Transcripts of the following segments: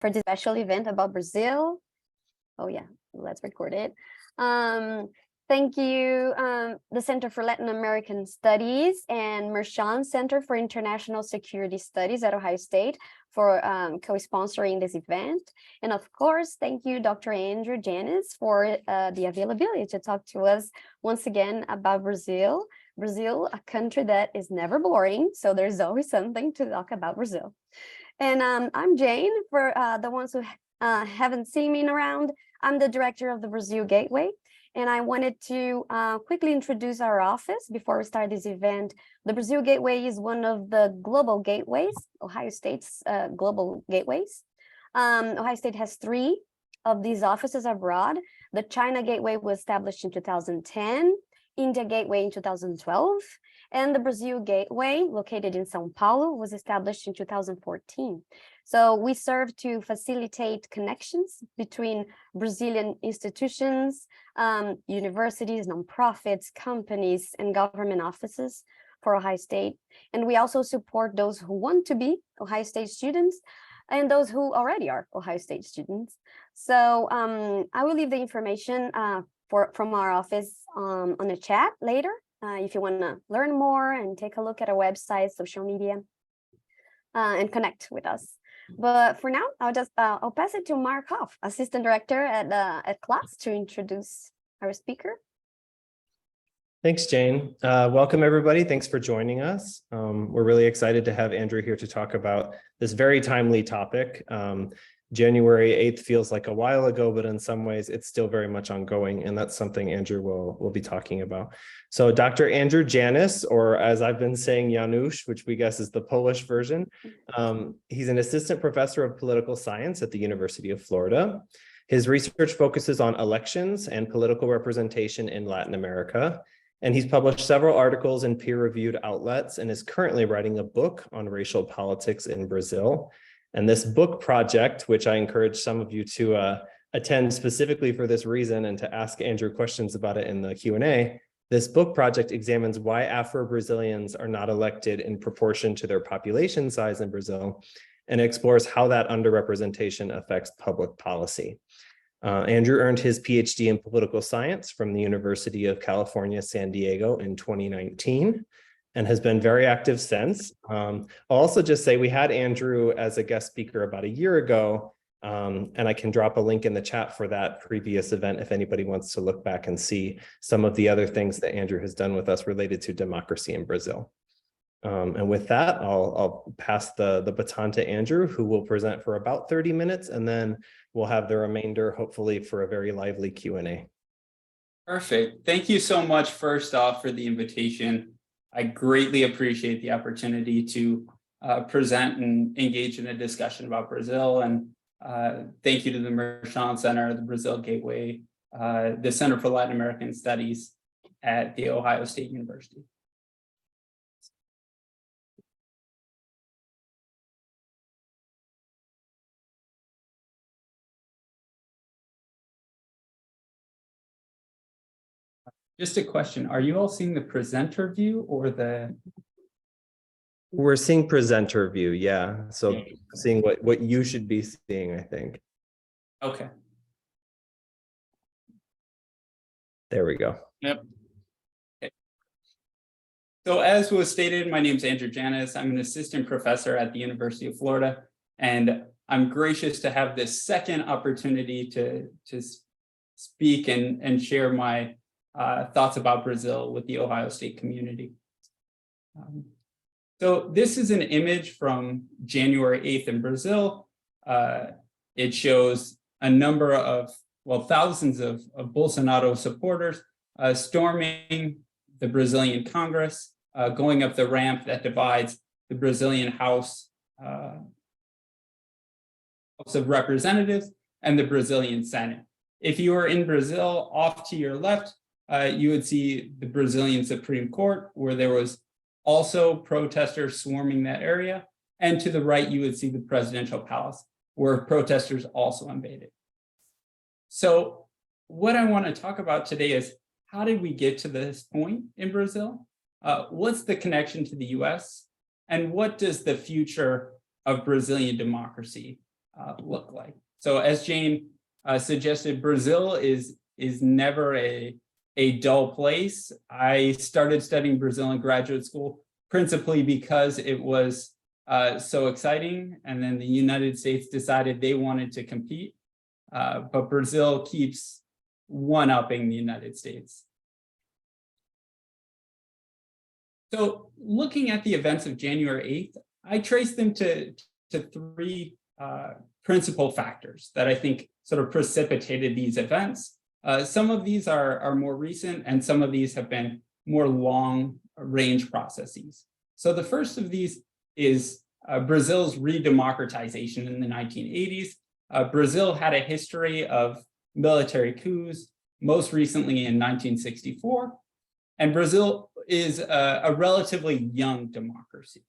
for this special event about Brazil. Oh yeah, let's record it. Thank you, the Center for Latin American Studies and Mershon Center for International Security Studies at Ohio State for co-sponsoring this event. And of course, thank you, Dr. Andrew Janusz, for the availability to talk to us once again about Brazil. Brazil, a country that is never boring, so there's always something to talk about Brazil. And I'm Jane, for the ones who haven't seen me around. I'm the director of the Brazil Gateway, and I wanted to quickly introduce our office before we start this event. The Brazil Gateway is one of the global gateways, Ohio State's global gateways. Ohio State has 3 of these offices abroad. The China Gateway was established in 2010, India Gateway in 2012, and the Brazil Gateway, located in São Paulo, was established in 2014. So we serve to facilitate connections between Brazilian institutions, universities, nonprofits, companies, and government offices for Ohio State. And we also support those who want to be Ohio State students and those who already are Ohio State students. So I will leave the information from our office on the chat later, if you want to learn more and take a look at our website, social media, and connect with us. But for now, I'll pass it to Mark Hoff, Assistant Director at class, to introduce our speaker. Thanks, Jane. Welcome, everybody. Thanks for joining us. We're really excited to have Andrew here to talk about this very timely topic. January 8th feels like a while ago, but in some ways it's still very much ongoing, and that's something Andrew will be talking about. So Dr. Andrew Janusz, or as I've been saying, Janusz, which we guess is the Polish version, he's an assistant professor of political science at the University of Florida. His research focuses on elections and political representation in Latin America, and he's published several articles in peer-reviewed outlets and is currently writing a book on racial politics in Brazil. And this book project, which I encourage some of you to attend specifically for this reason and to ask Andrew questions about it in the Q&A, this book project examines why Afro-Brazilians are not elected in proportion to their population size in Brazil, and explores how that underrepresentation affects public policy. Andrew earned his PhD in political science from the University of California, San Diego in 2019. And has been very active since. I'll also just say we had Andrew as a guest speaker about a year ago, and I can drop a link in the chat for that previous event if anybody wants to look back and see some of the other things that Andrew has done with us related to democracy in Brazil. And with that, I'll pass the baton to Andrew, who will present for about 30 minutes, and then we'll have the remainder, hopefully, for a very lively Q&A. Perfect. Thank you so much, first off, for the invitation. I greatly appreciate the opportunity to present and engage in a discussion about Brazil. And thank you to the Mershon Center, the Brazil Gateway, the Center for Latin American Studies at The Ohio State University. Just a question, are you all seeing the presenter view or the? We're seeing presenter view, yeah. So seeing what you should be seeing, I think. Okay. There we go. Yep. Okay. So as was stated, my name is Andrew Janusz. I'm an assistant professor at the University of Florida, and I'm gracious to have this second opportunity to speak and share my thoughts about Brazil with the Ohio State community. So this is an image from January 8th in Brazil. It shows a number of, thousands of Bolsonaro supporters storming the Brazilian Congress, going up the ramp that divides the Brazilian House of Representatives and the Brazilian Senate. If you are in Brazil, off to your left, you would see the Brazilian Supreme Court, where there was also protesters swarming that area. And to the right, you would see the presidential palace, where protesters also invaded. So what I want to talk about today is, how did we get to this point in Brazil? What's the connection to the US? And what does the future of Brazilian democracy look like. So as Jane suggested, Brazil is never a dull place. I started studying Brazil in graduate school principally because it was so exciting, and then the United States decided they wanted to compete, but Brazil keeps one-upping the United States. So looking at the events of January 8th, I traced them to three principal factors that I think sort of precipitated these events. Some of these are more recent, and some of these have been more long-range processes. So the first of these is Brazil's re-democratization in the 1980s. Brazil had a history of military coups, most recently in 1964, and Brazil is a relatively young democracy.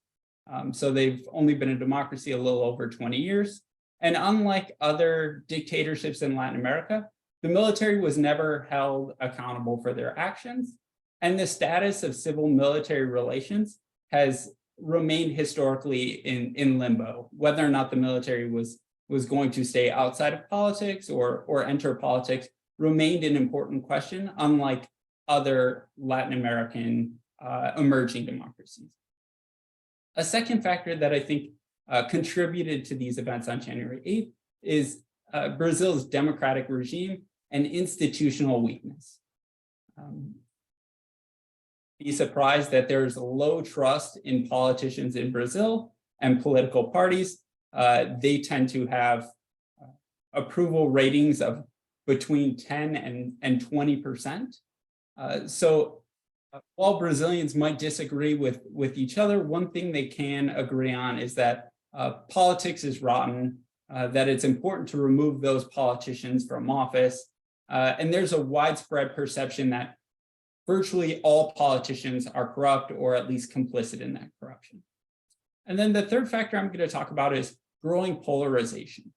So they've only been a democracy a little over 20 years. And unlike other dictatorships in Latin America, the military was never held accountable for their actions. And the status of civil-military relations has remained historically in limbo, whether or not the military was going to stay outside of politics or enter politics remained an important question, unlike other Latin American emerging democracies. A second factor that I think contributed to these events on January 8th is Brazil's democratic regime and institutional weakness. Be surprised that there's low trust in politicians in Brazil and political parties. They tend to have approval ratings of between 10 and 20%. So while Brazilians might disagree with each other, one thing they can agree on is that politics is rotten, that it's important to remove those politicians from office. And there's a widespread perception that virtually all politicians are corrupt or at least complicit in that corruption. And then the third factor I'm going to talk about is growing polarization.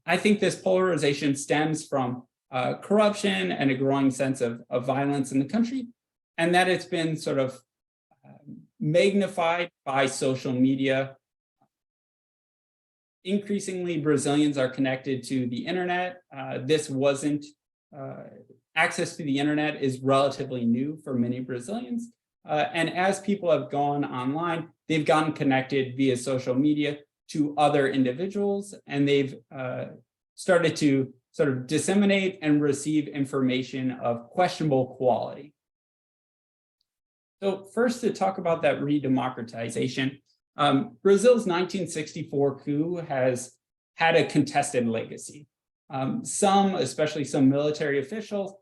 I think this polarization stems from corruption and a growing sense of violence in the country, and that it's been sort of magnified by social media. Increasingly, Brazilians are connected to the internet. Access to the internet is relatively new for many Brazilians. And as people have gone online, they've gotten connected via social media to other individuals, and they've started to sort of disseminate and receive information of questionable quality. So first, to talk about that re-democratization, Brazil's 1964 coup has had a contested legacy. Some, especially some military officials,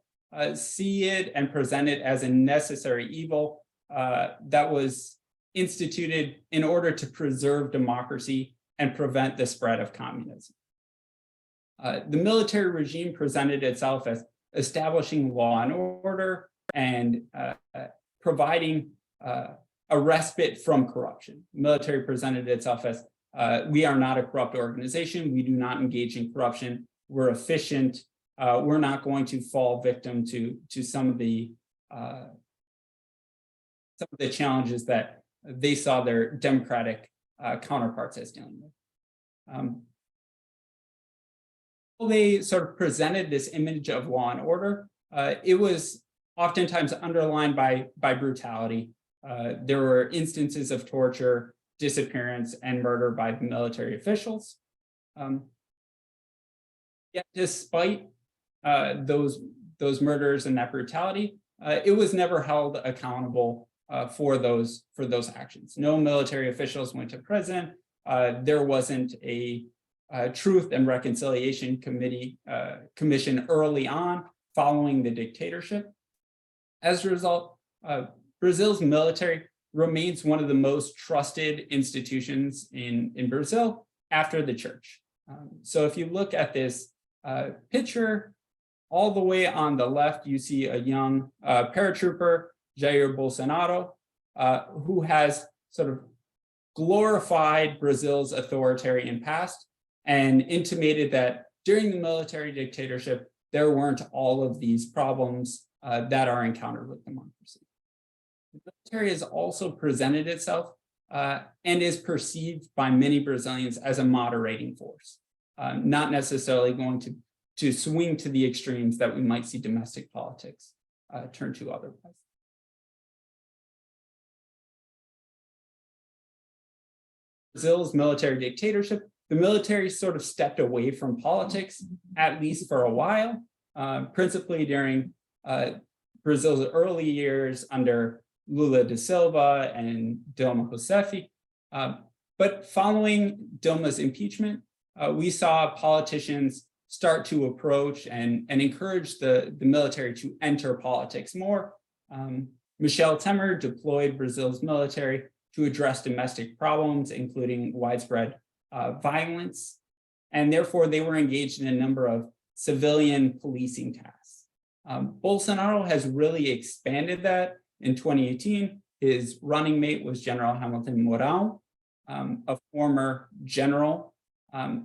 see it and present it as a necessary evil that was instituted in order to preserve democracy and prevent the spread of communism. The military regime presented itself as establishing law and order and providing a respite from corruption. The military presented itself as, we are not a corrupt organization, we do not engage in corruption, we're efficient, we're not going to fall victim to some of the challenges that they saw their democratic counterparts as dealing with. They sort of presented this image of law and order. It was oftentimes underlined by brutality. There were instances of torture, disappearance, and murder by the military officials. Yet, despite those murders and that brutality, it was never held accountable for those actions. No military officials went to prison. There wasn't a Truth and Reconciliation Commission early on following the dictatorship. As a result, Brazil's military remains one of the most trusted institutions in Brazil after the church. So if you look at this picture, all the way on the left, you see a young paratrooper, Jair Bolsonaro, who has sort of glorified Brazil's authoritarian past and intimated that during the military dictatorship, there weren't all of these problems that are encountered with democracy. The military has also presented itself and is perceived by many Brazilians as a moderating force. not necessarily going to swing to the extremes that we might see domestic politics turn to otherwise. Brazil's military dictatorship, the military sort of stepped away from politics, at least for a while, principally during Brazil's early years under Lula da Silva and Dilma Rousseff. But following Dilma's impeachment, we saw politicians start to approach and encourage the military to enter politics more. Michel Temer deployed Brazil's military to address domestic problems, including widespread violence, and therefore they were engaged in a number of civilian policing tasks. Bolsonaro has really expanded that. In 2018, his running mate was General Hamilton Mourão, a former general.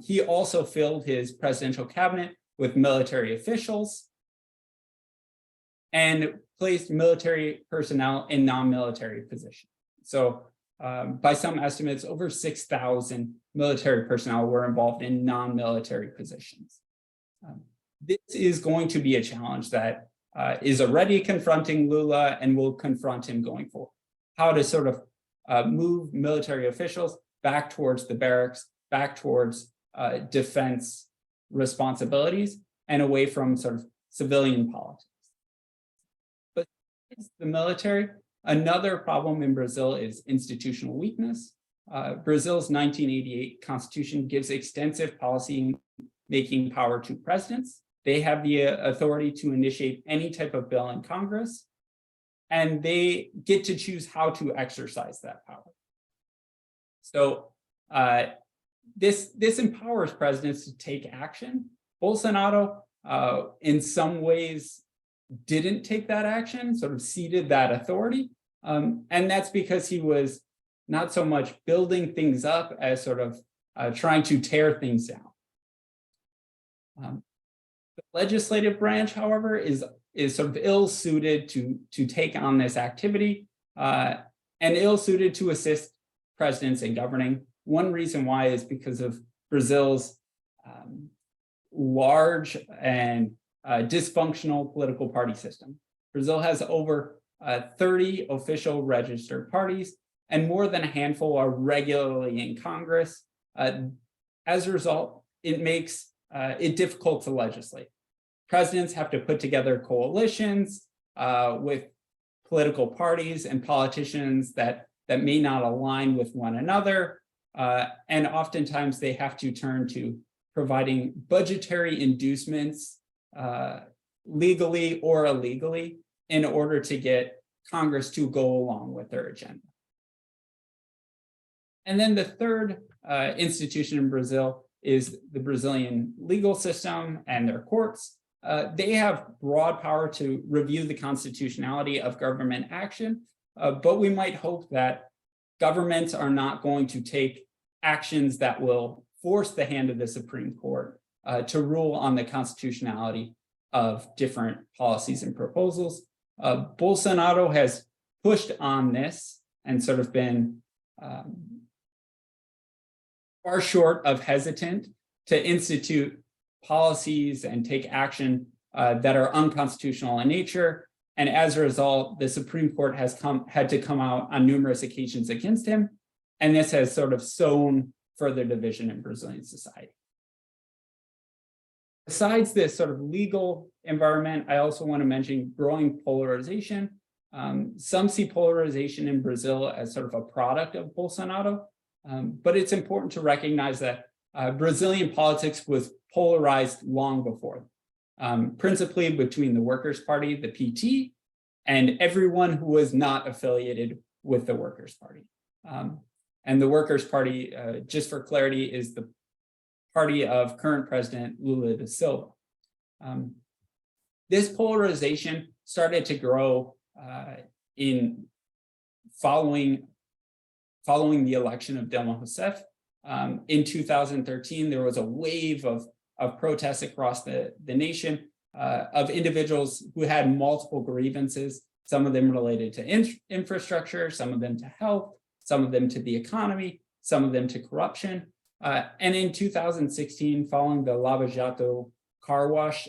He also filled his presidential cabinet with military officials and placed military personnel in non-military positions. So by some estimates, over 6,000 military personnel were involved in non-military positions. This is going to be a challenge that is already confronting Lula and will confront him going forward. How to sort of move military officials back towards the barracks, back towards defense responsibilities, and away from sort of civilian politics. But the military, another problem in Brazil is institutional weakness. Brazil's 1988 constitution gives extensive policy-making power to presidents. They have the authority to initiate any type of bill in Congress, and they get to choose how to exercise that power. So this empowers presidents to take action. Bolsonaro, in some ways, didn't take that action, sort of ceded that authority. And that's because he was not so much building things up as sort of trying to tear things down. The legislative branch, however, is sort of ill-suited to take on this activity and ill-suited to assist presidents in governing. One reason why is because of Brazil's large and dysfunctional political party system. Brazil has over 30 official registered parties, and more than a handful are regularly in Congress. As a result, it makes it difficult to legislate. Presidents have to put together coalitions with political parties and politicians that may not align with one another. And oftentimes they have to turn to providing budgetary inducements legally or illegally in order to get Congress to go along with their agenda. And then the third institution in Brazil is the Brazilian legal system and their courts. They have broad power to review the constitutionality of government action, but we might hope that governments are not going to take actions that will force the hand of the Supreme Court to rule on the constitutionality of different policies and proposals. Bolsonaro has pushed on this and sort of been far short of hesitant to institute policies and take action that are unconstitutional in nature. And as a result, the Supreme Court has had to come out on numerous occasions against him. And this has sort of sown further division in Brazilian society. Besides this sort of legal environment, I also want to mention growing polarization. Some see polarization in Brazil as sort of a product of Bolsonaro, but it's important to recognize that Brazilian politics was polarized long before, principally between the Workers' Party, the PT, and everyone who was not affiliated with the Workers' Party. And the Workers' Party, just for clarity, is the party of current President Lula da Silva. This polarization started to grow in following the election of Dilma Rousseff. In 2013, there was a wave of protests across the nation of individuals who had multiple grievances, some of them related to infrastructure, some of them to health, some of them to the economy, some of them to corruption. And in 2016, following the Lava Jato car wash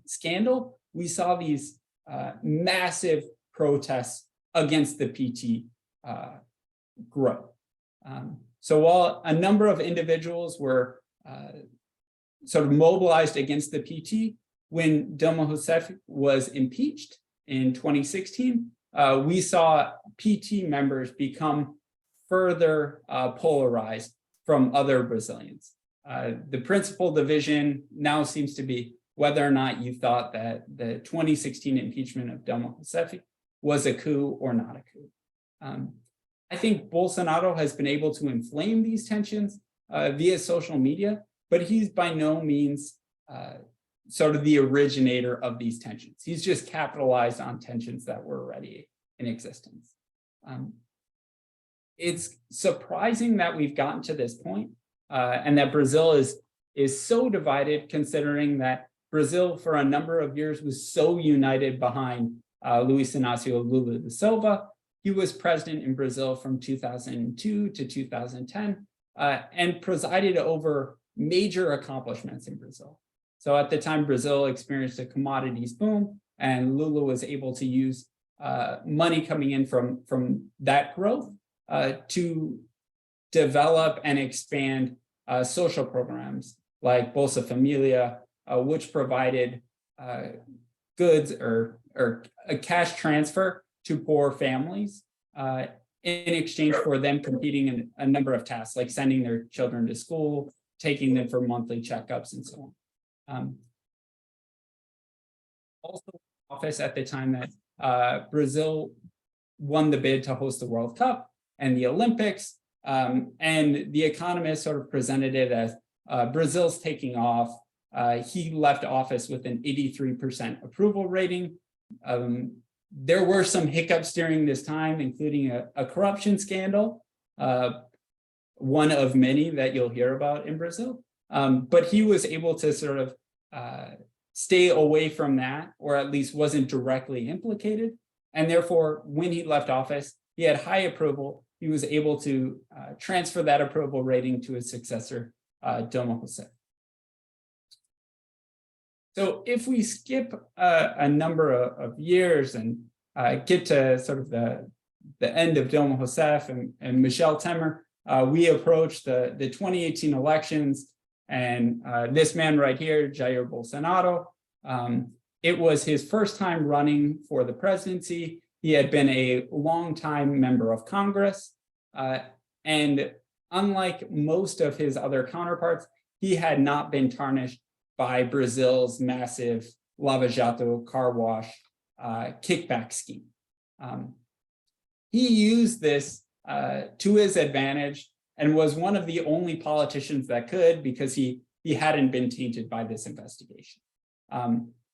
scandal, we saw these massive protests against the PT grow. So while a number of individuals were sort of mobilized against the PT, when Dilma Rousseff was impeached in 2016, we saw PT members become further polarized from other Brazilians. The principal division now seems to be whether or not you thought that the 2016 impeachment of Dilma Rousseff was a coup or not a coup. I think Bolsonaro has been able to inflame these tensions via social media, but he's by no means sort of the originator of these tensions. He's just capitalized on tensions that were already in existence. It's surprising that we've gotten to this point and that Brazil is so divided, considering that Brazil for a number of years was so united behind Luiz Inácio Lula da Silva. He was president in Brazil from 2002 to 2010 and presided over major accomplishments in Brazil. So at the time, Brazil experienced a commodities boom, and Lula was able to use money coming in from that growth to develop and expand social programs like Bolsa Familia, which provided goods or a cash transfer to poor families in exchange for them completing in a number of tasks, like sending their children to school, taking them for monthly checkups, and so on. Also, office at the time that Brazil won the bid to host the World Cup and the Olympics, and The Economist sort of presented it as Brazil's taking off. He left office with an 83% approval rating. There were some hiccups during this time, including a corruption scandal, one of many that you'll hear about in Brazil. But he was able to sort of stay away from that, or at least wasn't directly implicated. And therefore, when he left office, he had high approval. He was able to transfer that approval rating to his successor, Dilma Rousseff. So if we skip a number of years and get to sort of the end of Dilma Rousseff and Michel Temer, we approach the 2018 elections, and this man right here, Jair Bolsonaro, it was his first time running for the presidency. He had been a longtime member of Congress, and unlike most of his other counterparts, he had not been tarnished by Brazil's massive Lava Jato car wash kickback scheme. He used this to his advantage and was one of the only politicians that could, because he hadn't been tainted by this investigation.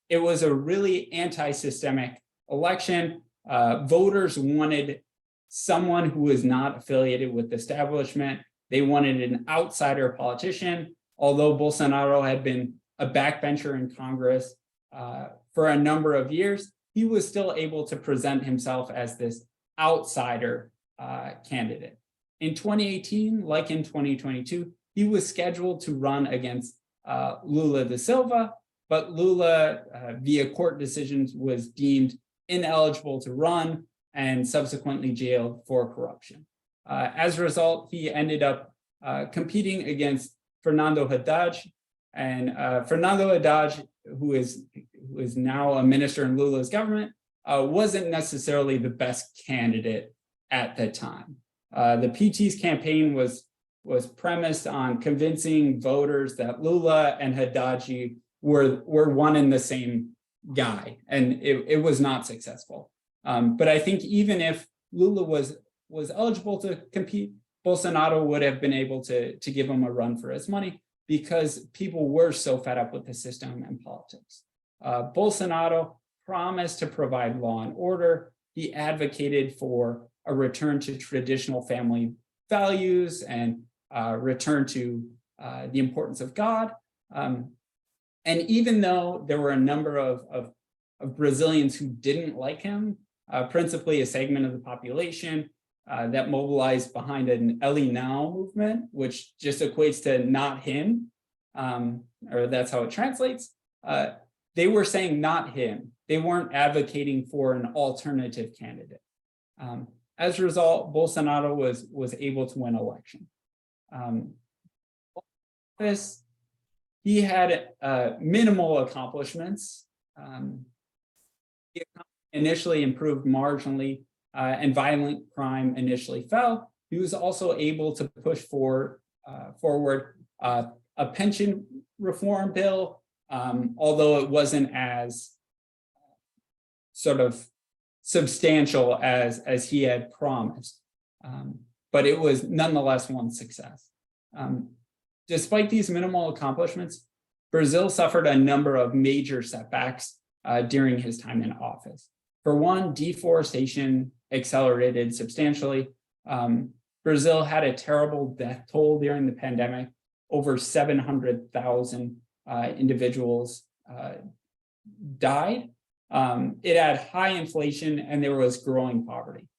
It was a really anti-systemic election. Voters wanted someone who was not affiliated with the establishment. They wanted an outsider politician. Although Bolsonaro had been a backbencher in Congress for a number of years, he was still able to present himself as this outsider candidate. In 2018, like in 2022, he was scheduled to run against Lula da Silva, but Lula, via court decisions, was deemed ineligible to run and subsequently jailed for corruption. As a result, he ended up competing against Fernando Haddad, and Fernando Haddad, who is now a minister in Lula's government, wasn't necessarily the best candidate at the time. The PT's campaign was premised on convincing voters that Lula and Haddad were one and the same guy, and it was not successful. But I think even if Lula was eligible to compete, Bolsonaro would have been able to give him a run for his money, because people were so fed up with the system and politics. Bolsonaro promised to provide law and order. He advocated for a return to traditional family values and return to the importance of God. And even though there were a number of Brazilians who didn't like him, principally a segment of the population, that mobilized behind an Ele Now movement, which just equates to not him, or that's how it translates. They were saying not him. They weren't advocating for an alternative candidate. As a result, Bolsonaro was able to win election. He had minimal accomplishments. He initially improved marginally, and violent crime initially fell. He was also able to push forward a pension reform bill, although it wasn't as sort of substantial as he had promised. But it was nonetheless one success. Despite these minimal accomplishments, Brazil suffered a number of major setbacks during his time in office. For one, deforestation accelerated substantially. Brazil had a terrible death toll during the pandemic. Over 700,000 individuals died. It had high inflation and there was growing poverty.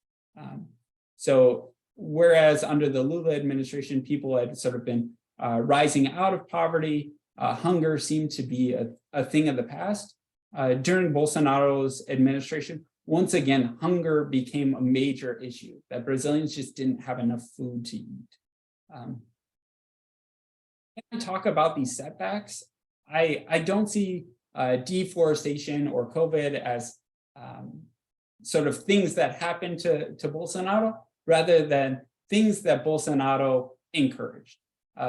So whereas under the Lula administration, people had sort of been rising out of poverty, hunger seemed to be a thing of the past. During Bolsonaro's administration, once again, hunger became a major issue, that Brazilians just didn't have enough food to eat. When I talk about these setbacks, I don't see deforestation or COVID as sort of things that happened to Bolsonaro, rather than things that Bolsonaro encouraged.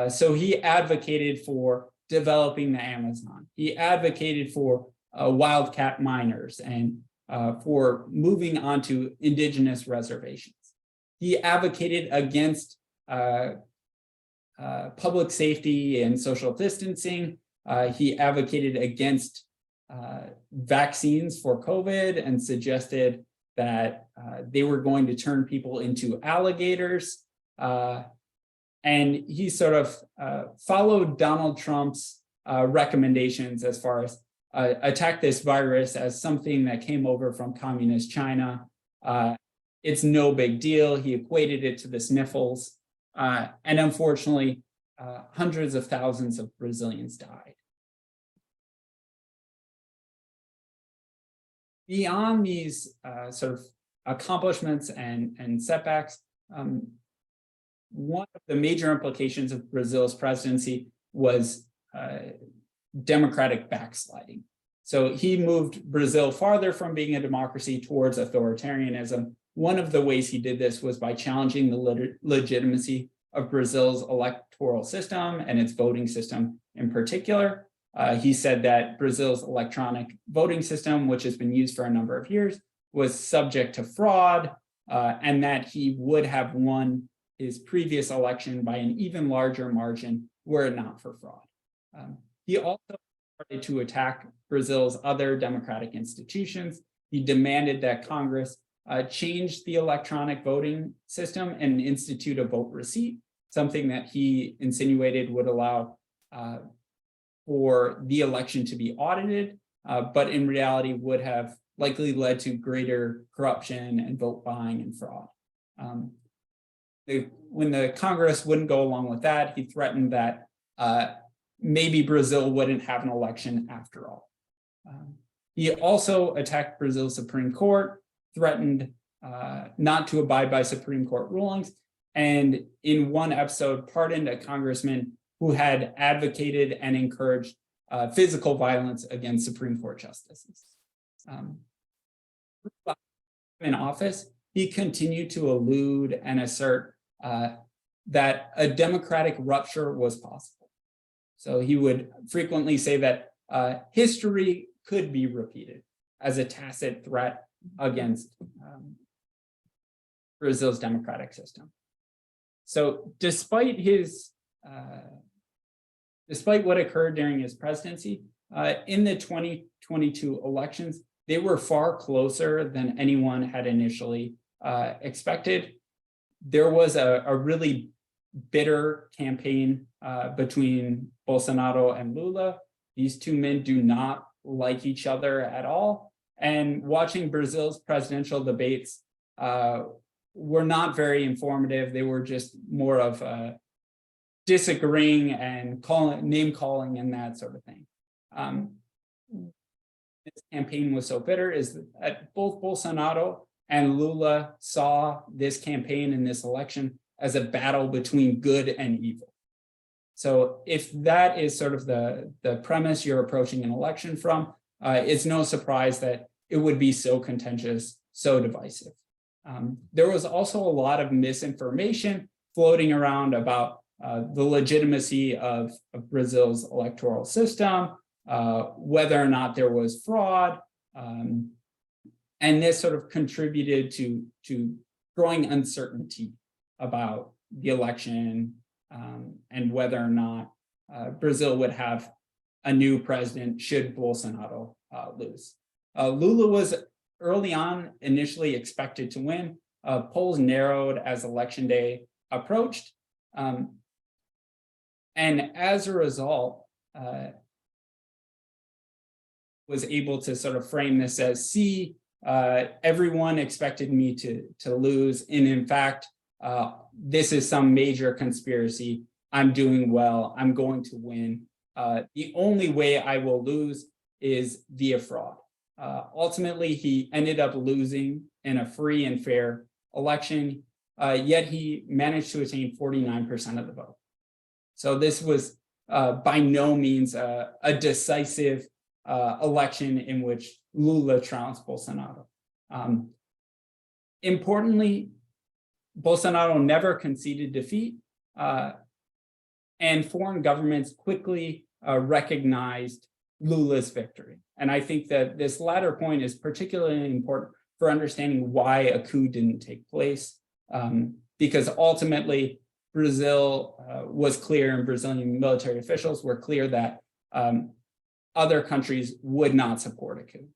So he advocated for developing the Amazon. He advocated for wildcat miners and for moving onto indigenous reservations. He advocated against public safety and social distancing. He advocated against vaccines for COVID and suggested that they were going to turn people into alligators. And he sort of followed Donald Trump's recommendations as far as attack this virus as something that came over from communist China. It's no big deal. He equated it to the sniffles. And unfortunately, hundreds of thousands of Brazilians died. Beyond these sort of accomplishments and setbacks, one of the major implications of Brazil's presidency was democratic backsliding. So he moved Brazil farther from being a democracy towards authoritarianism. One of the ways he did this was by challenging the legitimacy of Brazil's electoral system and its voting system in particular. He said that Brazil's electronic voting system, which has been used for a number of years, was subject to fraud, and that he would have won his previous election by an even larger margin were it not for fraud. He also started to attack Brazil's other democratic institutions. He demanded that Congress change the electronic voting system and institute a vote receipt, something that he insinuated would allow for the election to be audited, but in reality would have likely led to greater corruption and vote buying and fraud. When the Congress wouldn't go along with that, he threatened that maybe Brazil wouldn't have an election after all. He also attacked Brazil's Supreme Court, threatened not to abide by Supreme Court rulings, and in one episode pardoned a congressman who had advocated and encouraged physical violence against Supreme Court justices. In office, he continued to allude and assert that a democratic rupture was possible. So he would frequently say that history could be repeated as a tacit threat against Brazil's democratic system. So despite what occurred during his presidency, in the 2022 elections, they were far closer than anyone had initially expected. There was a really bitter campaign between Bolsonaro and Lula. These two men do not like each other at all. And watching Brazil's presidential debates were not very informative. They were just more of disagreeing and name calling and that sort of thing. This campaign was so bitter is that both Bolsonaro and Lula saw this campaign and this election as a battle between good and evil. So if that is sort of the premise you're approaching an election from, it's no surprise that it would be so contentious, so divisive. There was also a lot of misinformation floating around about the legitimacy of Brazil's electoral system, whether or not there was fraud, and this sort of contributed to growing uncertainty about the election and whether or not Brazil would have a new president should Bolsonaro lose. Lula was early on initially expected to win. Polls narrowed as election day approached. And as a result, was able to sort of frame this as, see, everyone expected me to lose. And in fact, this is some major conspiracy. I'm doing well, I'm going to win. The only way I will lose is via fraud. Ultimately, he ended up losing in a free and fair election, yet he managed to attain 49% of the vote. So this was by no means a decisive election in which Lula trounced Bolsonaro. Importantly, Bolsonaro never conceded defeat, and foreign governments quickly recognized Lula's victory. And I think that this latter point is particularly important for understanding why a coup didn't take place, because ultimately Brazil was clear, and Brazilian military officials were clear that other countries would not support a coup.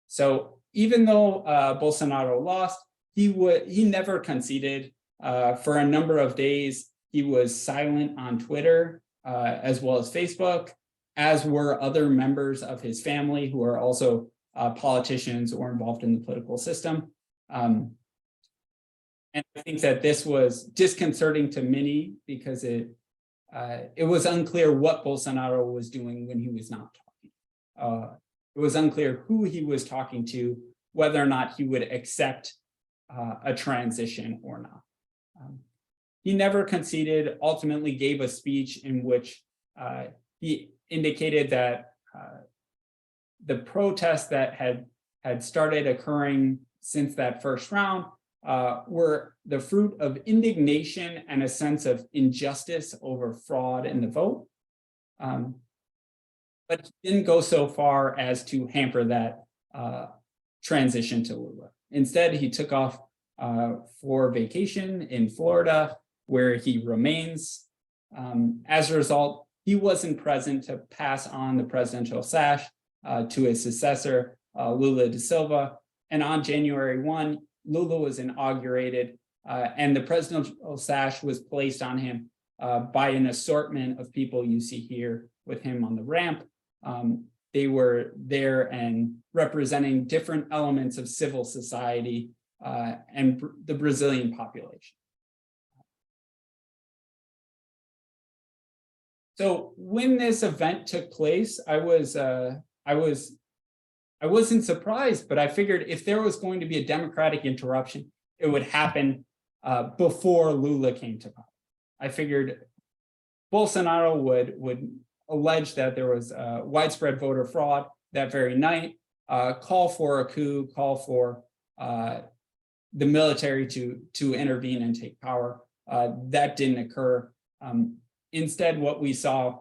So even though Bolsonaro lost, he never conceded. For a number of days, he was silent on Twitter as well as Facebook, as were other members of his family who are also politicians or involved in the political system. And I think that this was disconcerting to many because it was unclear what Bolsonaro was doing when he was not talking. It was unclear who he was talking to, whether or not he would accept a transition or not. He never conceded, ultimately gave a speech in which he indicated that the protests that had started occurring since that first round were the fruit of indignation and a sense of injustice over fraud in the vote. But he didn't go so far as to hamper that transition to Lula. Instead, he took off for vacation in Florida, where he remains. As a result, he wasn't present to pass on the presidential sash to his successor, Lula da Silva. And on January 1, Lula was inaugurated, and the presidential sash was placed on him by an assortment of people you see here with him on the ramp. They were there and representing different elements of civil society and the Brazilian population. So when this event took place, I wasn't surprised, but I figured if there was going to be a democratic interruption, it would happen before Lula came to power. I figured Bolsonaro would allege that there was widespread voter fraud that very night, call for a coup, call for the military to intervene and take power. That didn't occur. Instead, what we saw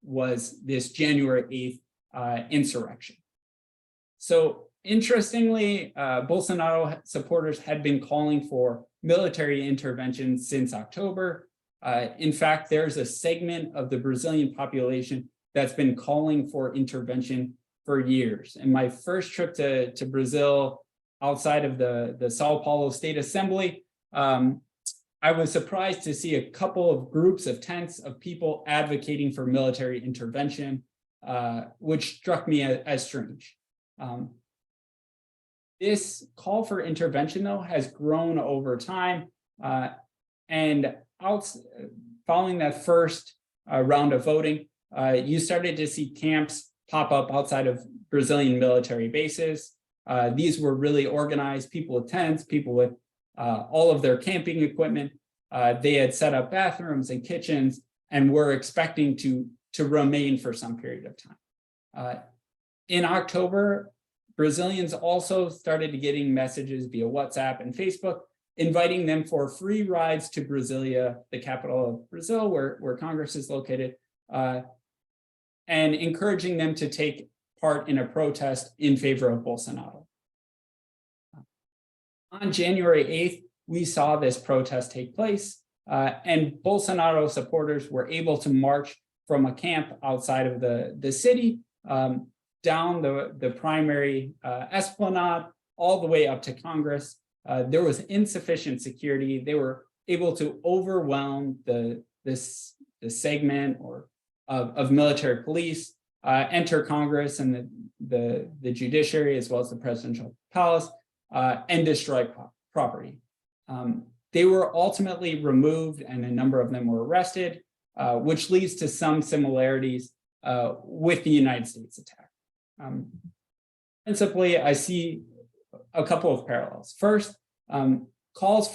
was this January 8th insurrection. So interestingly, Bolsonaro supporters had been calling for military intervention since October. In fact, there's a segment of the Brazilian population that's been calling for intervention for years. In my first trip to Brazil, outside of the Sao Paulo State Assembly, I was surprised to see a couple of groups of tents of people advocating for military intervention, which struck me as strange. This call for intervention, though, has grown over time. And following that first round of voting, you started to see camps pop up outside of Brazilian military bases. These were really organized, people with tents, people with all of their camping equipment. They had set up bathrooms and kitchens and were expecting to remain for some period of time. In October, Brazilians also started getting messages via WhatsApp and Facebook, inviting them for free rides to Brasilia, the capital of Brazil, where Congress is located, and encouraging them to take part in a protest in favor of Bolsonaro. On January 8th, we saw this protest take place, and Bolsonaro supporters were able to march from a camp outside of the city, down the primary esplanade, all the way up to Congress. There was insufficient security. They were able to overwhelm this segment of military police, enter Congress and the judiciary, as well as the presidential palace, and destroy property. They were ultimately removed, and a number of them were arrested, which leads to some similarities with the United States attack. Principally, I see a couple of parallels. First, calls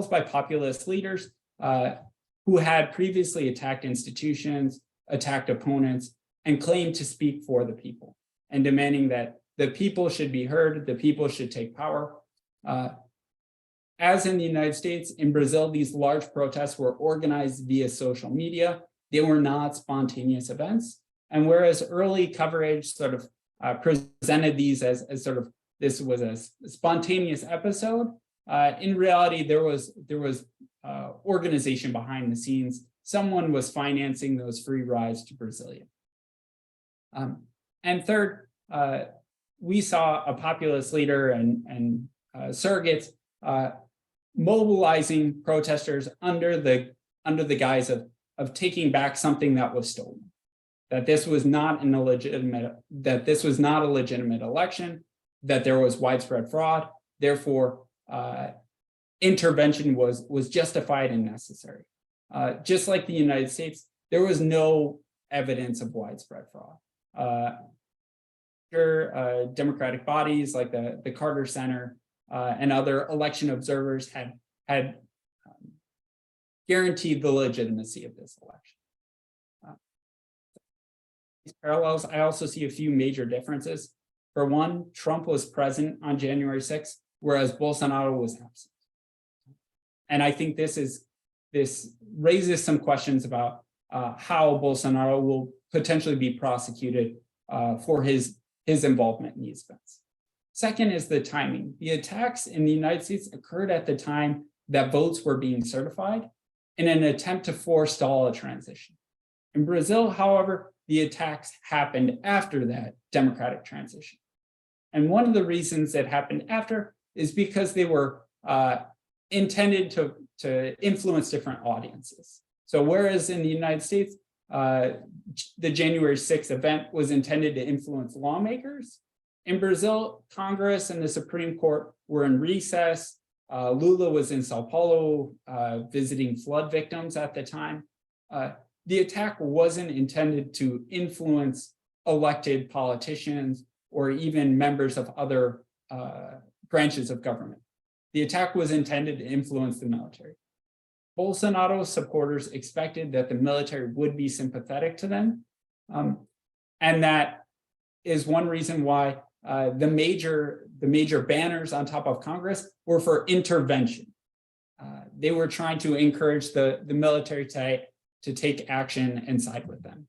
by populist leaders who had previously attacked institutions, attacked opponents, and claimed to speak for the people, and demanding that the people should be heard, the people should take power. As in the United States, in Brazil, these large protests were organized via social media. They were not spontaneous events. And whereas early coverage sort of presented these as sort of, this was a spontaneous episode, in reality, there was organization behind the scenes. Someone was financing those free rides to Brasilia. And third, we saw a populist leader and surrogates mobilizing protesters under the guise of taking back something that was stolen. That this was not a legitimate election, that there was widespread fraud. Therefore, intervention was justified and necessary. Just like the United States, there was no evidence of widespread fraud. Democratic bodies like the Carter Center and other election observers had guaranteed the legitimacy of this election. These parallels, I also see a few major differences. For one, Trump was present on January 6th, whereas Bolsonaro was absent. And I think this raises some questions about how Bolsonaro will potentially be prosecuted for his involvement in these events. Second is the timing. The attacks in the United States occurred at the time that votes were being certified in an attempt to forestall a transition. In Brazil, however, the attacks happened after that democratic transition. And one of the reasons that happened after is because they were intended to influence different audiences. So whereas in the United States, the January 6th event was intended to influence lawmakers, in Brazil, Congress and the Supreme Court were in recess. Lula was in Sao Paulo visiting flood victims at the time. The attack wasn't intended to influence elected politicians or even members of other branches of government. The attack was intended to influence the military. Bolsonaro's supporters expected that the military would be sympathetic to them. And that is one reason why the major banners on top of Congress were for intervention. They were trying to encourage the military to take action and side with them.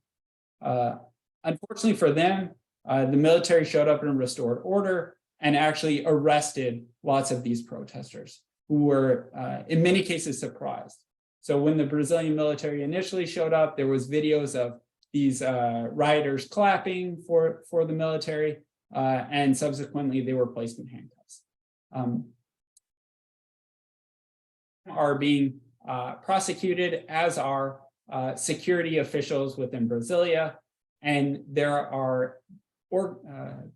Unfortunately for them, the military showed up in restored order and actually arrested lots of these protesters who were in many cases surprised. So when the Brazilian military initially showed up, there was videos of these rioters clapping for the military, and subsequently they were placed in handcuffs. Are being prosecuted, as are security officials within Brasilia, and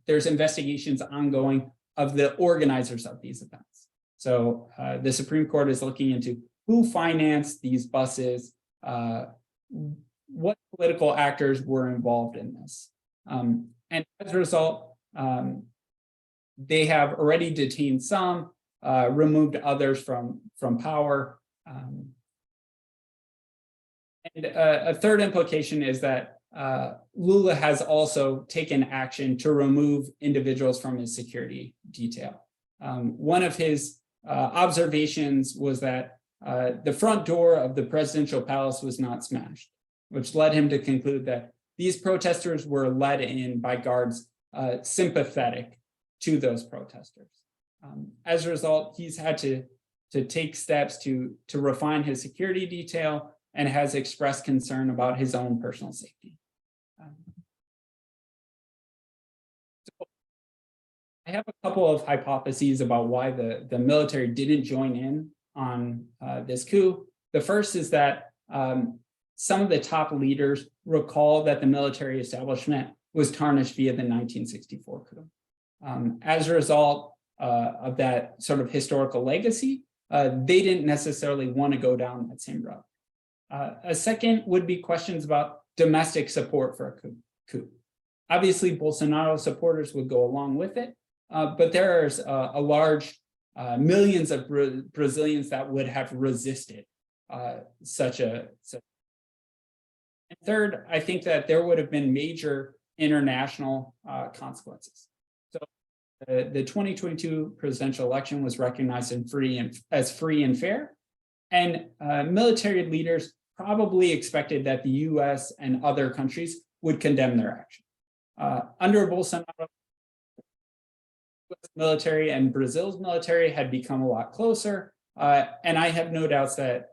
there's investigations ongoing the organizers of these events. So the Supreme Court is looking into who financed these buses, what political actors were involved in this. And as a result, they have already detained some, removed others from power. And a third implication is that Lula has also taken action to remove individuals from his security detail. One of his observations was that the front door of the presidential palace was not smashed, which led him to conclude that these protesters were led in by guards sympathetic to those protesters. As a result, he's had to take steps to refine his security detail and has expressed concern about his own personal safety. So I have a couple of hypotheses about why the military didn't join in on this coup. The first is that some of the top leaders recall that the military establishment was tarnished via the 1964 coup. As a result of that sort of historical legacy, they didn't necessarily want to go down that same route. A second would be questions about domestic support for a coup. Obviously, Bolsonaro supporters would go along with it, but there's a large millions of Brazilians that would have resisted such a. And third, I think that there would have been major international consequences. So the 2022 presidential election was recognized as free and fair, and military leaders probably expected that the US and other countries would condemn their action. Under Bolsonaro, US military and Brazil's military had become a lot closer, and I have no doubts that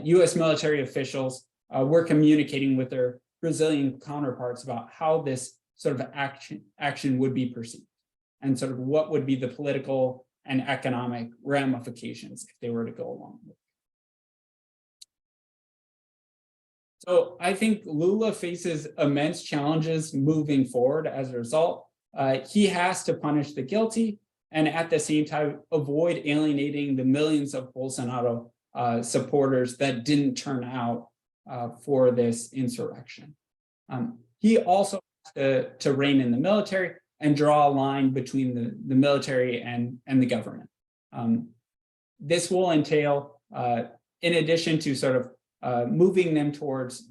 US military officials were communicating with their Brazilian counterparts about how this sort of action would be perceived and sort of what would be the political and economic ramifications if they were to go along with it. So I think Lula faces immense challenges moving forward as a result. He has to punish the guilty and at the same time avoid alienating the millions of Bolsonaro supporters that didn't turn out for this insurrection. He also has to rein in the military and draw a line between the military and the government. This will entail, in addition to sort of moving them towards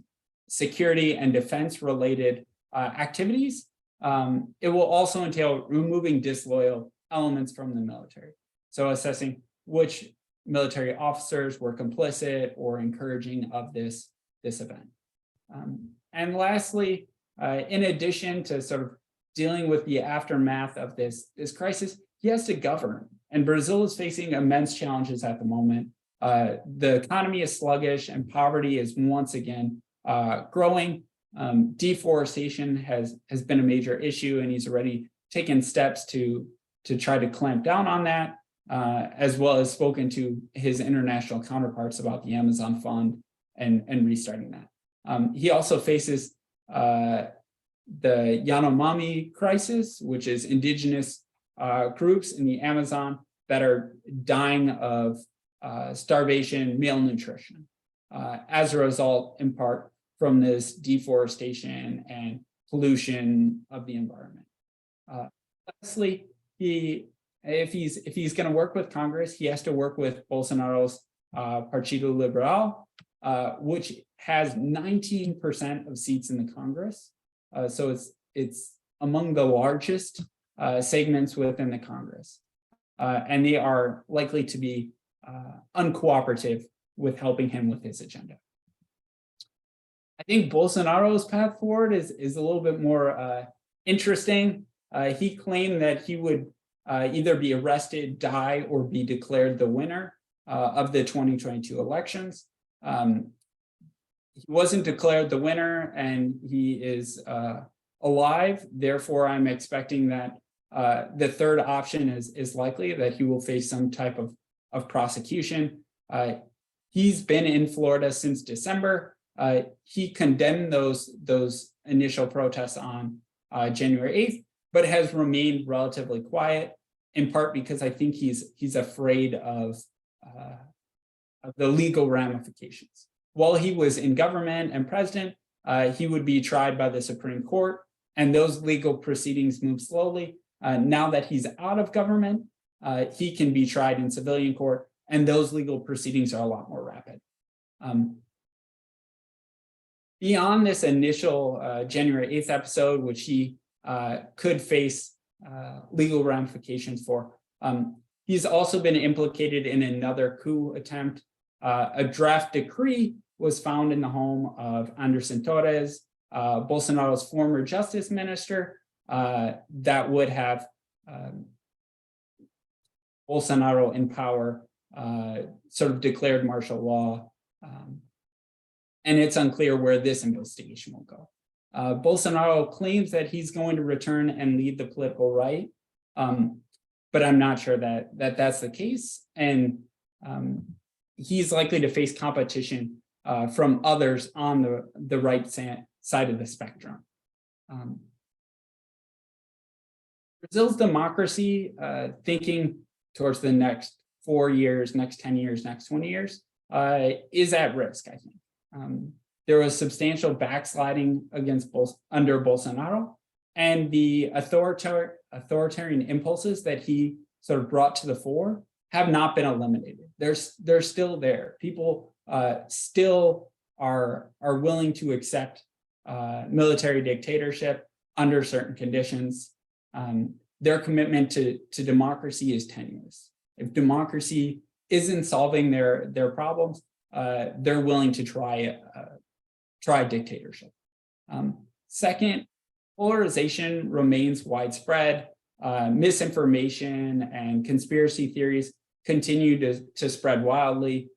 security and defense related activities, it will also entail removing disloyal elements from the military. So assessing which military officers were complicit or encouraging of this event. And lastly, in addition to sort of dealing with the aftermath of this crisis, he has to govern. And Brazil is facing immense challenges at the moment. The economy is sluggish and poverty is once again growing. Deforestation has been a major issue, and he's already taken steps to try to clamp down on that, as well as spoken to his international counterparts about the Amazon Fund and restarting that. He also faces the Yanomami crisis, which is indigenous groups in the Amazon that are dying of starvation, malnutrition, as a result, in part, from this deforestation and pollution of the environment. Lastly, if he's going to work with Congress, he has to work with Bolsonaro's Partido Liberal, which has 19% of seats in the Congress. So it's among the largest segments within the Congress. And they are likely to be uncooperative with helping him with his agenda. I think Bolsonaro's path forward is a little bit more interesting. He claimed that he would either be arrested, die, or be declared the winner of the 2022 elections. He wasn't declared the winner, and he is alive. Therefore, I'm expecting that the third option is likely, that he will face some type of prosecution. He's been in Florida since December. He condemned those initial protests on January 8th, but has remained relatively quiet. in part because I think he's afraid of the legal ramifications. While he was in government and president, he would be tried by the Supreme Court, and those legal proceedings move slowly. Now that he's out of government, he can be tried in civilian court, and those legal proceedings are a lot more rapid. Beyond this initial January 8th episode, which he could face legal ramifications for, he's also been implicated in another coup attempt. A draft decree was found in the home of Anderson Torres, Bolsonaro's former justice minister, that would have Bolsonaro in power, sort of declared martial law. And it's unclear where this investigation will go. Bolsonaro claims that he's going to return and lead the political right, but I'm not sure that that's the case. And he's likely to face competition from others on the right side of the spectrum. Brazil's democracy, thinking towards the next 4 years, next 10 years, next 20 years, is at risk, I think. There was substantial backsliding under Bolsonaro, and the authoritarian impulses that he sort of brought to the fore have not been eliminated. They're still there. People still are willing to accept military dictatorship under certain conditions. Their commitment to democracy is tenuous. If democracy isn't solving their problems, they're willing to try dictatorship. Second, polarization remains widespread. Misinformation and conspiracy theories continue to spread wildly.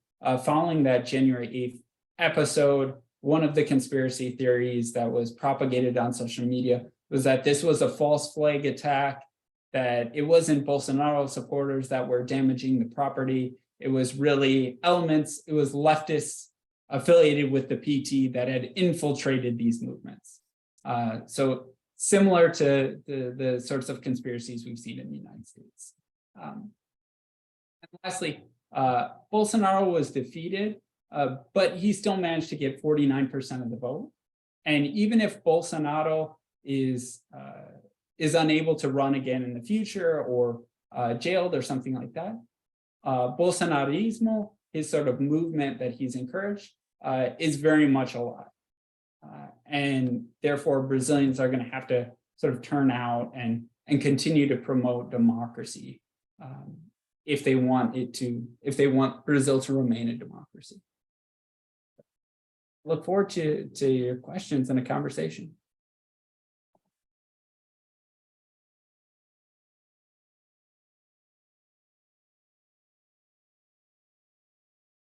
Following that January 8th episode, one of the conspiracy theories that was propagated on social media was that this was a false flag attack, that it wasn't Bolsonaro supporters that were damaging the property. It was really elements, it was leftists affiliated with the PT that had infiltrated these movements. So similar to the sorts of conspiracies we've seen in the United States. And lastly, Bolsonaro was defeated, but he still managed to get 49% of the vote. And even if Bolsonaro is unable to run again in the future or jailed or something like that, Bolsonarismo, his sort of movement that he's encouraged, is very much alive. And therefore, Brazilians are going to have to sort of turn out and continue to promote democracy if they want Brazil to remain a democracy. Look forward to your questions and a conversation.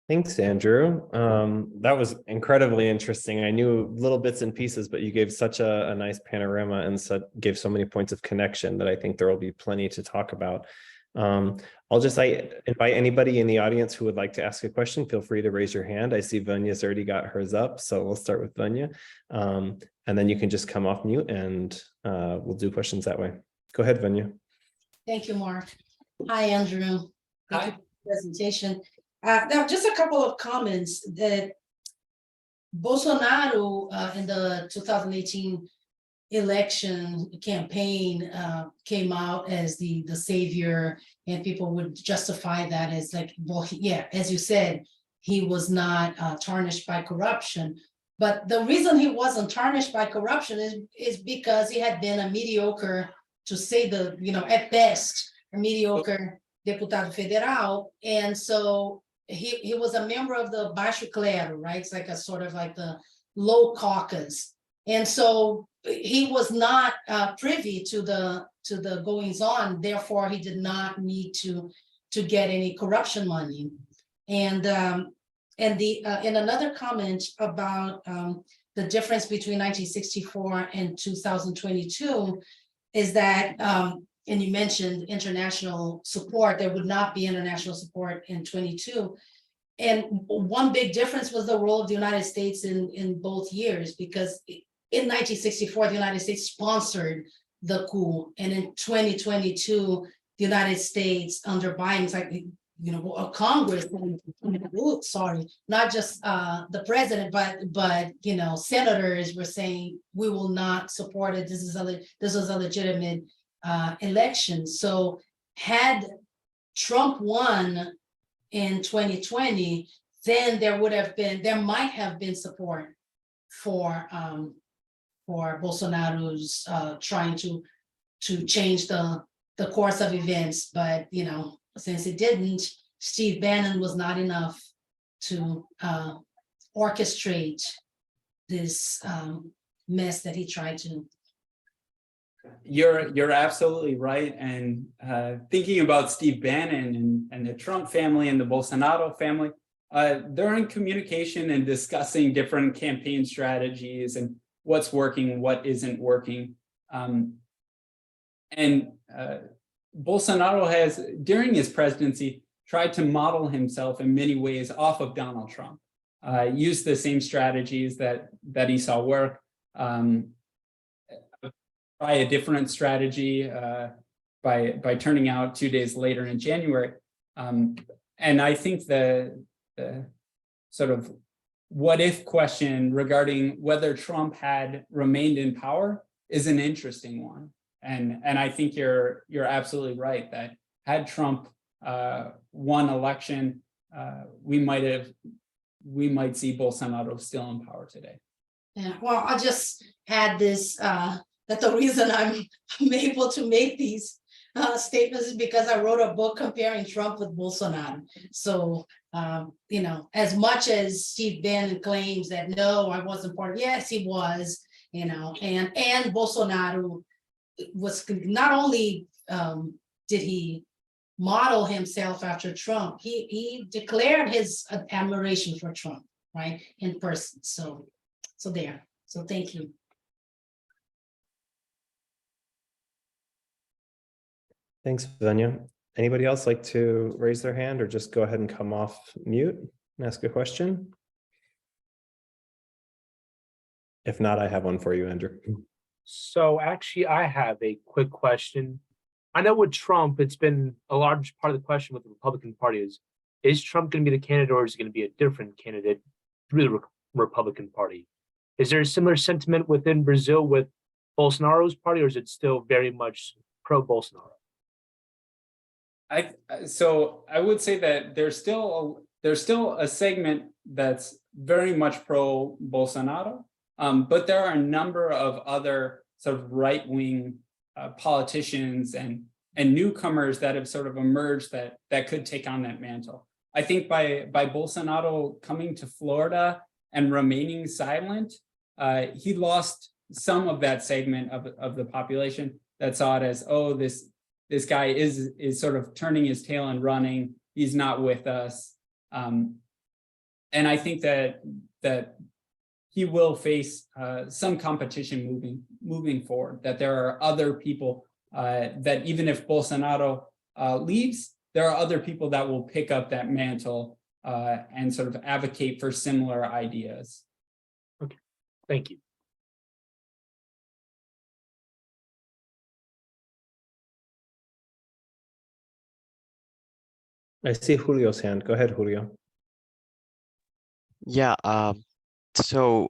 Thanks, Andrew. That was incredibly interesting. I knew little bits and pieces, but you gave such a nice panorama and gave so many points of connection that I think there will be plenty to talk about. I'll just invite anybody in the audience who would like to ask a question. Feel free to raise your hand. I see Vanya's already got hers up, so we'll start with Vanya. And then you can just come off mute and we'll do questions that way. Go ahead, Vanya. Thank you, Mark. Hi, Andrew. Hi. Thank you for the presentation. Now, just a couple of comments that Bolsonaro in the 2018 election campaign came out as the savior, and people would justify that as like, well, yeah, as you said, he was not tarnished by corruption. But the reason he wasn't tarnished by corruption is because he had been a mediocre, to say the, at best, a mediocre deputado federal. And so he was a member of the Baixo Clero, right? It's like a sort of like the low caucus. And so he was not privy to the goings on. Therefore, he did not need to get any corruption money. And in another comment about the difference between 1964 and 2022 is that, and you mentioned international support, there would not be international support in 22. And one big difference was the role of the United States in both years, because in 1964, the United States sponsored the coup. And in 2022, the United States under Biden, it's like, you know, a Congress, sorry, not just the president, but you know, senators were saying we will not support it. This was a legitimate election. So had Trump won in 2020, then there might have been support for Bolsonaro's trying to change the course of events. But you know, since it didn't, Steve Bannon was not enough to orchestrate this mess that he tried to. You're absolutely right. And thinking about Steve Bannon and the Trump family and the Bolsonaro family, they're in communication and discussing different campaign strategies and what's working, what isn't working. Bolsonaro has, during his presidency, tried to model himself in many ways off of Donald Trump, used the same strategies that he saw work, try a different strategy by turning out 2 days later in January. And I think the sort of what if question regarding whether Trump had remained in power is an interesting one. And I think you're absolutely right that had Trump won election, we might see Bolsonaro still in power today. Yeah, well, I just had this, that the reason I'm able to make these statements is because I wrote a book comparing Trump with Bolsonaro. So, you know, as much as Steve Bannon claims that, no, I wasn't part of, yes, he was, you know, and Bolsonaro was not only did he model himself after Trump, he declared his admiration for Trump, right, in person. So there. So thank you. Thanks, Vanya. Anybody else like to raise their hand or just go ahead and come off mute and ask a question? If not, I have one for you, Andrew. So actually, I have a quick question. I know with Trump, it's been a large part of the question with the Republican Party is Trump going to be the candidate or is it going to be a different candidate through the Republican Party? Is there a similar sentiment within Brazil with Bolsonaro's party, or is it still very much pro-Bolsonaro? So I would say that there's still a segment that's very much pro-Bolsonaro, but there are a number of other sort of right-wing politicians and newcomers that have sort of emerged that could take on that mantle. I think by Bolsonaro coming to Florida and remaining silent, he lost some of that segment of the population that saw it as, oh, this guy is sort of turning his tail and running. He's not with us. And I think that he will face some competition moving forward, that there are other people that even if Bolsonaro leaves, there are other people that will pick up that mantle and sort of advocate for similar ideas. Okay, thank you. I see Julio's hand. Go ahead, Julio. Yeah, so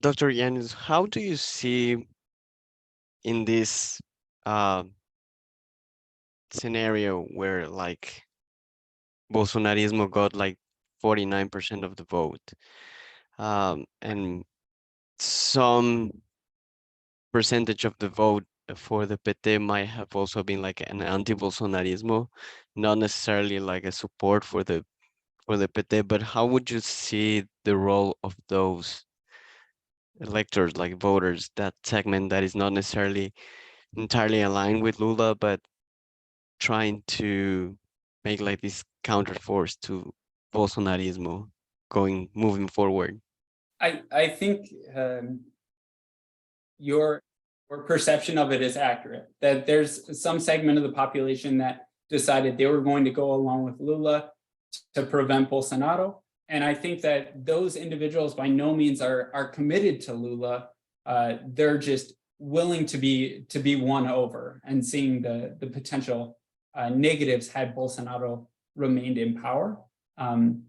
Dr. Janusz, how do you see in this scenario where like Bolsonarismo got like 49% of the vote, and some percentage of the vote for the PT might have also been like an anti-Bolsonarismo, not necessarily like a support for the PT, but how would you see the role of those electors, like voters, that segment that is not necessarily entirely aligned with Lula, but trying to make like this counterforce to Bolsonarismo moving forward? I think your perception of it is accurate, that there's some segment of the population that decided they were going to go along with Lula to prevent Bolsonaro. And I think that those individuals by no means are committed to Lula. They're just willing to be won over and seeing the potential negatives had Bolsonaro remained in power. And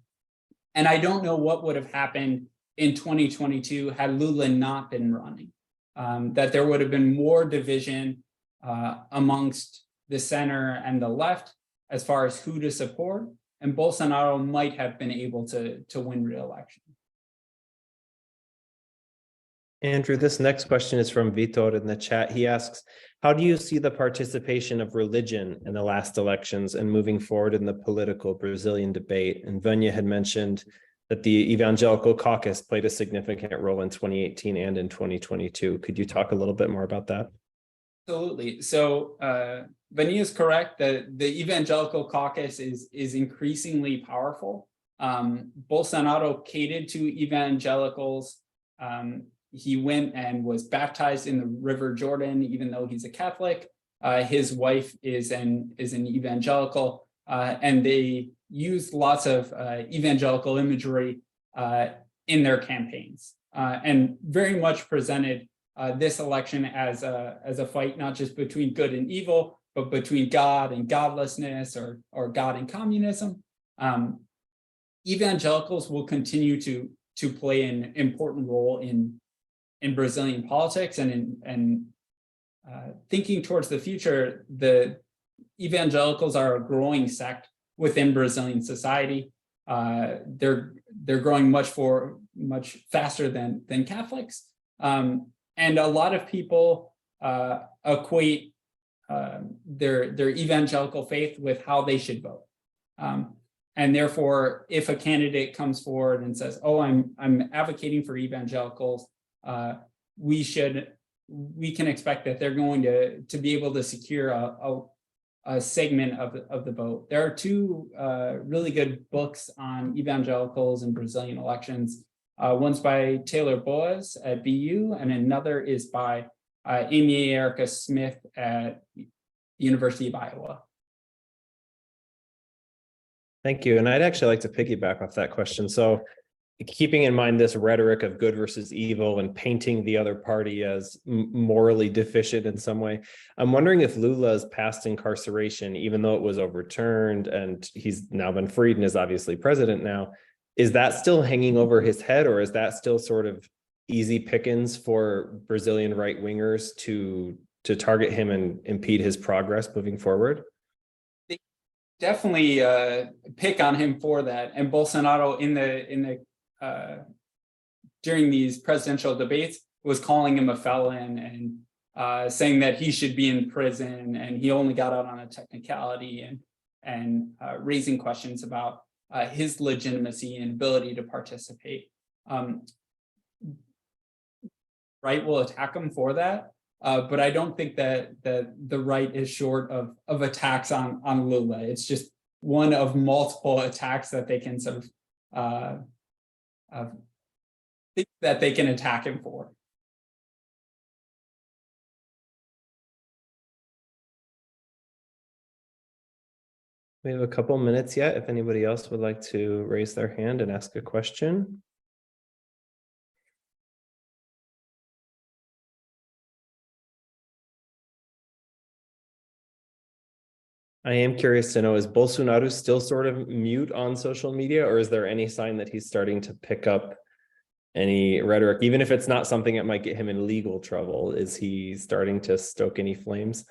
I don't know what would have happened in 2022 had Lula not been running, that there would have been more division amongst the center and the left as far as who to support, and Bolsonaro might have been able to win re-election. Andrew, this next question is from Vitor in the chat. He asks, how do you see the participation of religion in the last elections and moving forward in the political Brazilian debate? And Vanya had mentioned that the Evangelical Caucus played a significant role in 2018 and in 2022. Could you talk a little bit more about that? Absolutely. So Vanya is correct that the Evangelical Caucus is increasingly powerful. Bolsonaro catered to evangelicals. He went and was baptized in the River Jordan, even though he's a Catholic. His wife is an evangelical, and they used lots of evangelical imagery in their campaigns, and very much presented this election as a fight not just between good and evil, but between God and godlessness, or God and communism. Evangelicals will continue to play an important role in Brazilian politics, and thinking towards the future, the evangelicals are a growing sect within Brazilian society. They're growing much faster than Catholics, and a lot of people equate their evangelical faith with how they should vote. And therefore, if a candidate comes forward and says, "Oh, I'm advocating for evangelicals," we can expect that they're going to be able to secure a segment of the vote. There are two really good books on evangelicals in Brazilian elections. One's by Taylor Boas at BU, and another is by Amy Erica Smith at the University of Iowa. Thank you. And I'd actually like to piggyback off that question. So keeping in mind this rhetoric of good versus evil and painting the other party as morally deficient in some way, I'm wondering if Lula's past incarceration, even though it was overturned and he's now been freed and is obviously president now, is that still hanging over his head, or is that still sort of easy pickings for Brazilian right-wingers to target him and impede his progress moving forward? They definitely pick on him for that, and Bolsonaro in the during these presidential debates was calling him a felon and saying that he should be in prison and he only got out on a technicality, and raising questions about his legitimacy and ability to participate. Right will attack him for that, but I don't think that the right is short of attacks on Lula. It's just one of multiple attacks that they can sort of think that they can attack him for. We have a couple minutes yet if anybody else would like to raise their hand and ask a question. I am curious to know, is Bolsonaro still sort of mute on social media, or is there any sign that he's starting to pick up any rhetoric, even if it's not something that might get him in legal trouble? Is he starting to stoke any flames?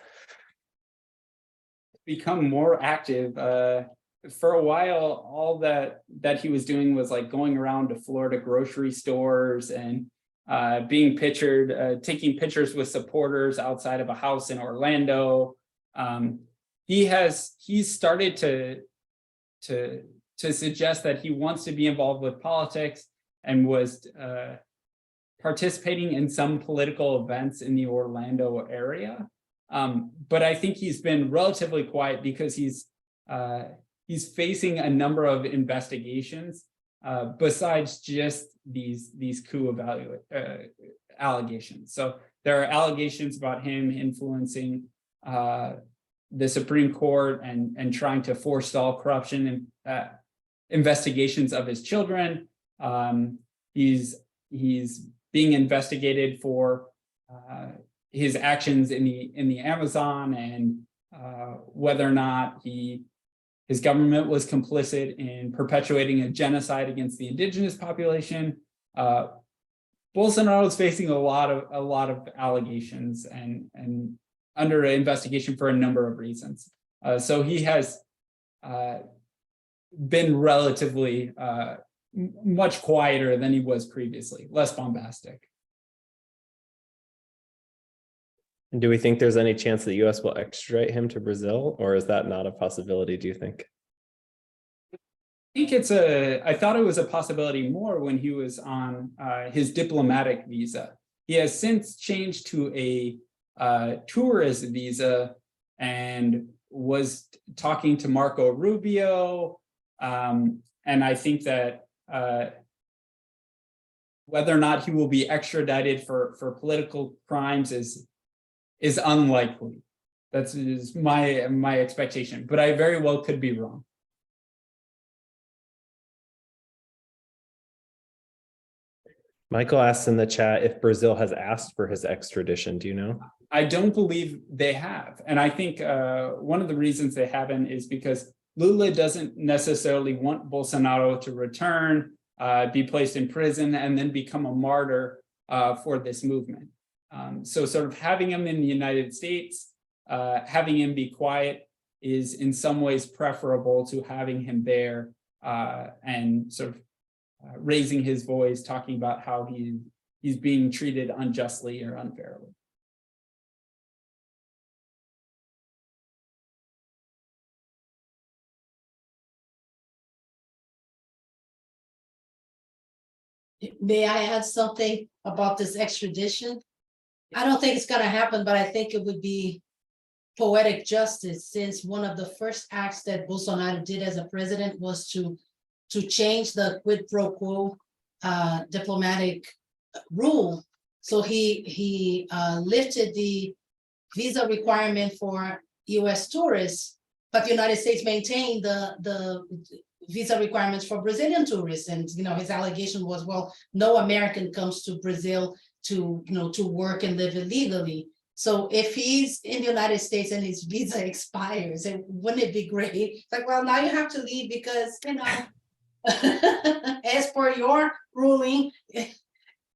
Become more active. For a while, all that he was doing was like going around to Florida grocery stores and being pictured, taking pictures with supporters outside of a house in Orlando. He's started to suggest that he wants to be involved with politics, and was participating in some political events in the Orlando area. But I think he's been relatively quiet because he's facing a number of investigations besides just these coup allegations. So there are allegations about him influencing the Supreme Court and trying to forestall corruption and investigations of his children. He's being investigated for his actions in the Amazon whether or not his government was complicit in perpetuating a genocide against the indigenous population. Bolsonaro is facing a lot of allegations and under investigation for a number of reasons. So he has been relatively much quieter than he was previously, less bombastic. And do we think there's any chance the US will extradite him to Brazil, or is that not a possibility, do you think? I thought it was a possibility more when he was on his diplomatic visa. He has since changed to a tourist visa and was talking to Marco Rubio. And I think that whether or not he will be extradited for political crimes is unlikely. That's my expectation, but I very well could be wrong. Michael asks in the chat if Brazil has asked for his extradition. Do you know? I don't believe they have. And I think one of the reasons they haven't is because Lula doesn't necessarily want Bolsonaro to return, be placed in prison, and then become a martyr for this movement. So sort of having him in the United States, having him be quiet is in some ways preferable to having him there and sort of raising his voice, talking about how he's being treated unjustly or unfairly. May I add something about this extradition? I don't think it's going to happen, but I think it would be poetic justice, since one of the first acts that Bolsonaro did as a president was to change the quid pro quo diplomatic rule. So he lifted the visa requirement for US tourists, but the United States maintained the visa requirements for Brazilian tourists. And his allegation was, well, no American comes to Brazil to work and live illegally. So if he's in the United States and his visa expires, wouldn't it be great? It's like, well, now you have to leave because as per your ruling.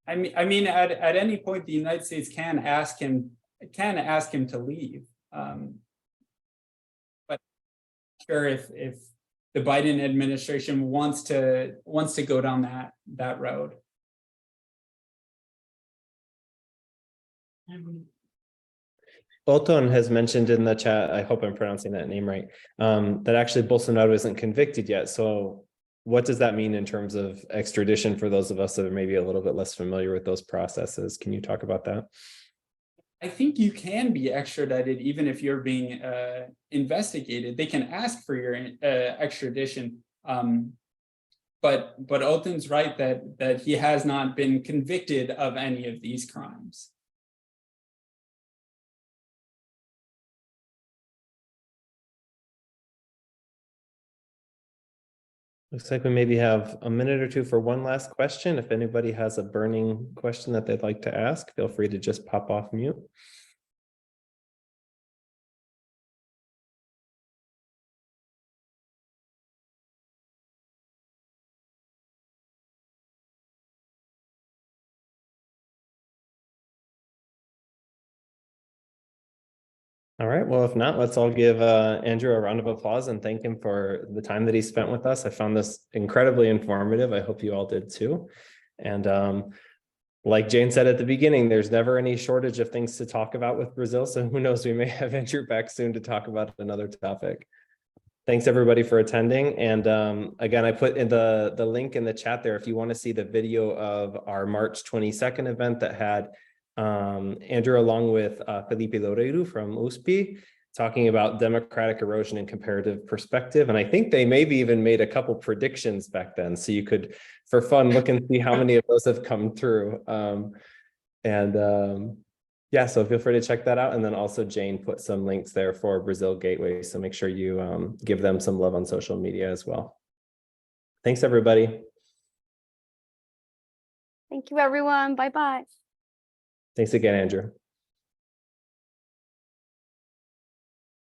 I mean, at any point, the United States can ask him to leave. But I'm sure if the Biden administration wants to go down that road. Bolton has mentioned in the chat, I hope I'm pronouncing that name right, that actually Bolsonaro isn't convicted yet. So what does that mean in terms of extradition for those of us that are maybe a little bit less familiar with those processes? Can you talk about that? I think you can be extradited even if you're being investigated. They can ask for your extradition. But Othan's right that he has not been convicted of any of these crimes. Looks like we maybe have a minute or two for one last question. If anybody has a burning question that they'd like to ask, feel free to just pop off mute. All right, well, if not, let's all give Andrew a round of applause and thank him for the time that he spent with us. I found this incredibly informative. I hope you all did too. And like Jane said at the beginning, there's never any shortage of things to talk about with Brazil. So who knows, we may have Andrew back soon to talk about another topic. Thanks everybody for attending. And again, I put in the link in the chat there if you want to see the video of our March 22nd event that had Andrew along with Felipe Loureiro from USP talking about democratic erosion and comparative perspective. And I think they maybe even made a couple predictions back then. So you could, for fun, look and see how many of those have come through. Yeah, so feel free to check that out. And then also Jane put some links there for Brazil Gateway. So make sure you give them some love on social media as well. Thanks, everybody. Thank you, everyone. Bye-bye. Thanks again, Andrew.